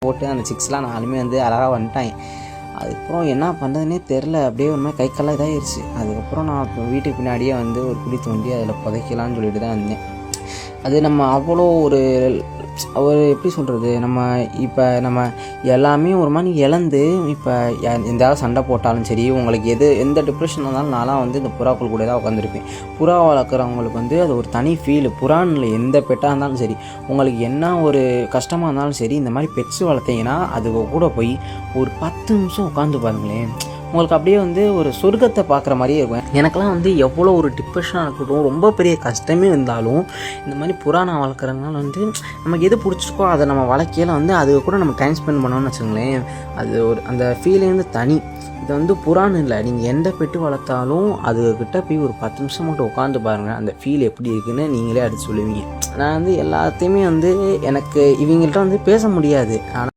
போட்டு அந்த சிக்ஸ்லாம் 4மே வந்து அழகாக வந்துட்டாங்க. அதுக்கப்புறம் என்ன பண்ணுறதுனே தெரில. அப்படியே ஒரு மாதிரி கை கால்லாம் இதாகிடுச்சு. அதுக்கப்புறம் நான் வீட்டுக்கு பின்னாடியே வந்து ஒரு குழி தோண்டி அதில் புதைக்கலான்னு சொல்லிட்டு தான் இருந்தேன். அது நம்ம அவ்வளோ ஒரு எப்படி சொல்கிறது, நம்ம எல்லாமே ஒரு மாதிரி இழந்து இப்போ எந்தாவது சண்டை போட்டாலும் சரி, உங்களுக்கு எந்த டிப்ரெஷன் இருந்தாலும் நான்லாம் வந்து இந்த புறாக்கள் கூட தான் உட்காந்துருப்பேன். புறா வளர்க்குறவங்களுக்கு வந்து அது ஒரு தனி ஃபீலு. புறான்னு எந்த பெட்டாக இருந்தாலும் சரி, உங்களுக்கு என்ன ஒரு கஷ்டமாக இருந்தாலும் சரி, இந்த மாதிரி பெட்ஸ் வளர்த்தீங்கன்னா அது கூட போய் ஒரு 10 நிமிஷம் உட்காந்து பாருங்களேன், உங்களுக்கு அப்படியே வந்து ஒரு சொர்க்கத்தை பார்க்குற மாதிரியே இருக்கும். எனக்கெல்லாம் வந்து எவ்வளோ ஒரு டிப்ரெஷனாக இருக்கட்டும், ரொம்ப பெரிய கஷ்டமே இருந்தாலும் இந்த மாதிரி புறா நான் வளர்க்குறதுனால வந்து நமக்கு எது பிடிச்சிருக்கோ அதை நம்ம வளர்க்கையில் வந்து அது கூட நம்ம டைம் ஸ்பெண்ட் பண்ணோம்னு வச்சுங்களேன், அது ஒரு அந்த ஃபீலே வந்து தனி. இது வந்து புறான்னு இல்லை, நீங்கள் எந்த பெட்டு வளர்த்தாலும் அதுக்கிட்ட போய் ஒரு 10 நிமிஷம் மட்டும் உட்காந்து பாருங்கள், அந்த ஃபீல் எப்படி இருக்குன்னு நீங்களே அடுத்து சொல்லுவீங்க. நான் வந்து எல்லாத்தையுமே வந்து எனக்கு இவங்கள்ட்ட வந்து பேச முடியாது, ஆனால்